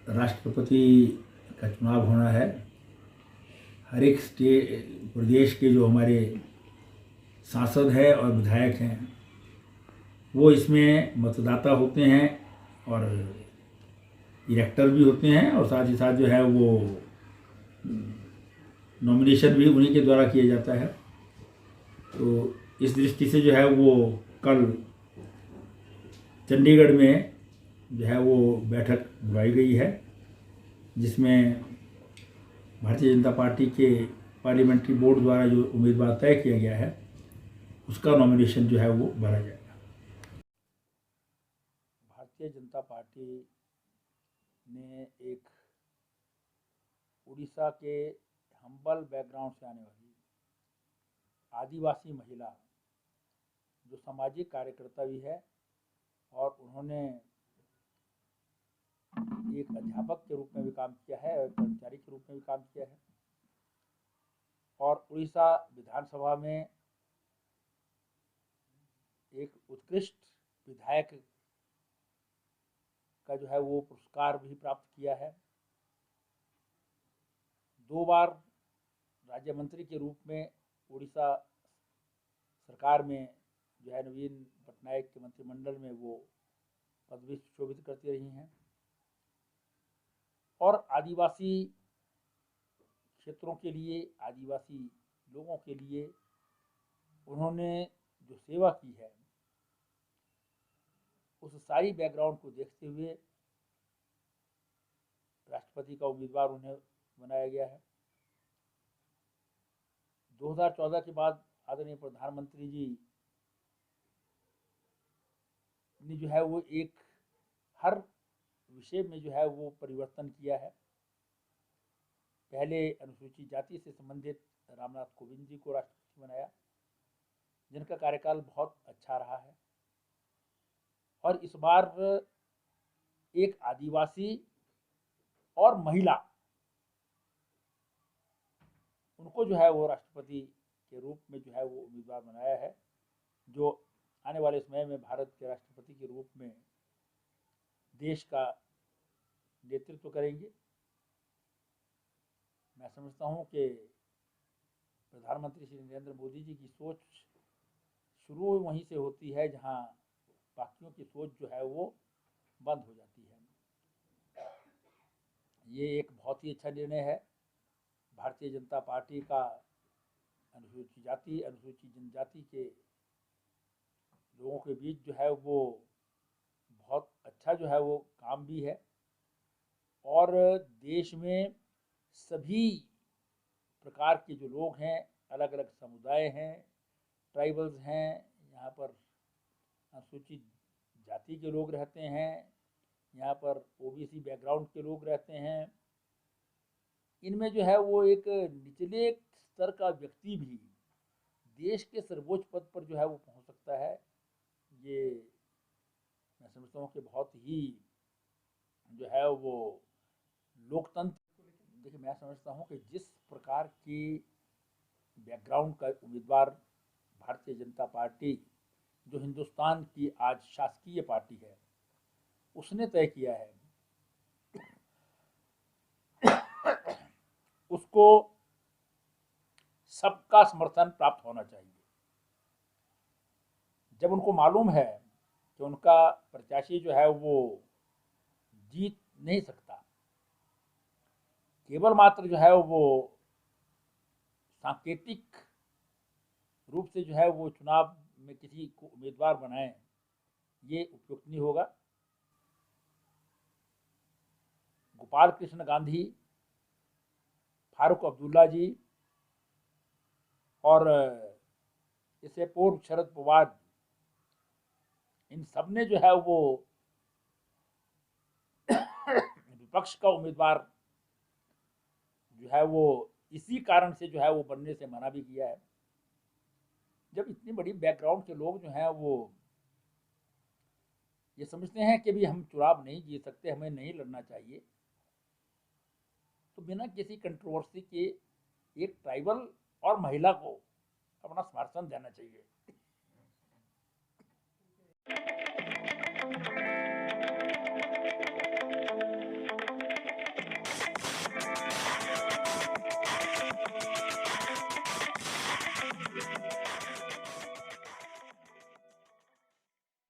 राष्ट्रपति का चुनाव होना है। हर एक प्रदेश के जो हमारे सांसद हैं और विधायक हैं वो इसमें मतदाता होते हैं और इलेक्टर भी होते हैं, और साथ ही साथ जो है वो नॉमिनेशन भी उन्हीं के द्वारा किया जाता है। तो इस दृष्टि से जो है वो कल चंडीगढ़ में जो है वो बैठक बुलाई गई है, जिसमें भारतीय जनता पार्टी के पार्लियामेंट्री बोर्ड द्वारा जो उम्मीदवार तय किया गया है उसका नॉमिनेशन जो है वो भरा जाएगा। भारतीय जनता पार्टी ने एक उड़ीसा के हम्बल बैकग्राउंड से आने वाली आदिवासी महिला जो सामाजिक कार्यकर्ता भी है और उन्होंने एक अध्यापक के रूप में भी काम किया है और कर्मचारी के रूप में भी काम किया है, और उड़ीसा विधानसभा में एक उत्कृष्ट विधायक का जो है वो पुरस्कार भी प्राप्त किया है। 2 बार राज्य मंत्री के रूप में उड़ीसा सरकार में जो है नवीन पटनायक के मंत्रिमंडल में वो पदवी सुशोभित करती रही हैं, और आदिवासी क्षेत्रों के लिए, आदिवासी लोगों के लिए उन्होंने जो सेवा की है उस सारी बैकग्राउंड को देखते हुए राष्ट्रपति का उम्मीदवार उन्हें बनाया गया है। 2014 के बाद आदरणीय प्रधानमंत्री जी ने जो है वो एक हर विषय में जो है वो परिवर्तन किया है। पहले अनुसूचित जाति से संबंधित रामनाथ कोविंद जी को राष्ट्रपति बनाया, जिनका कार्यकाल बहुत अच्छा रहा है, और इस बार एक आदिवासी और महिला उनको जो है वो राष्ट्रपति के रूप में जो है वो उम्मीदवार बनाया है, जो आने वाले समय में भारत के राष्ट्रपति के रूप में देश का नेतृत्व करेंगे। मैं समझता हूँ कि प्रधानमंत्री श्री नरेंद्र मोदी जी की सोच शुरू वहीं से होती है जहाँ बाकियों की सोच जो है वो बंद हो जाती है। ये एक बहुत ही अच्छा निर्णय है। भारतीय जनता पार्टी का अनुसूचित जाति, अनुसूचित जनजाति के लोगों के बीच जो है वो बहुत अच्छा जो है वो काम भी है, और देश में सभी प्रकार के जो लोग हैं, अलग अलग समुदाय हैं, ट्राइबल्स हैं, यहाँ पर अनुसूचित जाति के लोग रहते हैं, यहाँ पर ओबीसी बैकग्राउंड के लोग रहते हैं। इनमें जो है वो एक निचले स्तर का व्यक्ति भी देश के सर्वोच्च पद पर जो है वो पहुंच सकता है। ये मैं समझता हूँ कि बहुत ही जो है वो लोकतंत्र, देखिए मैं समझता हूँ कि जिस प्रकार की बैकग्राउंड का उम्मीदवार भारतीय जनता पार्टी, जो हिंदुस्तान की आज शासकीय पार्टी है, उसने तय किया है, उसको सबका समर्थन प्राप्त होना चाहिए। जब उनको मालूम है कि उनका प्रत्याशी जो है वो जीत नहीं सकता, केवल मात्र जो है वो सांकेतिक रूप से जो है वो चुनाव में किसी को उम्मीदवार बनाएं, ये उपयुक्त नहीं होगा। गोपाल कृष्ण गांधी, फारूक अब्दुल्ला जी और इससे पूर्व शरद पवार, इन सब ने जो है वो विपक्ष का उम्मीदवार जो है वो इसी कारण से जो है वो बनने से मना भी किया है। जब इतनी बड़ी बैकग्राउंड के लोग जो हैं वो ये समझते हैं कि भी हम चुनाव नहीं जीत सकते, हमें नहीं लड़ना चाहिए, तो बिना किसी कंट्रोवर्सी के एक ट्राइबल और महिला को अपना समर्थन देना चाहिए।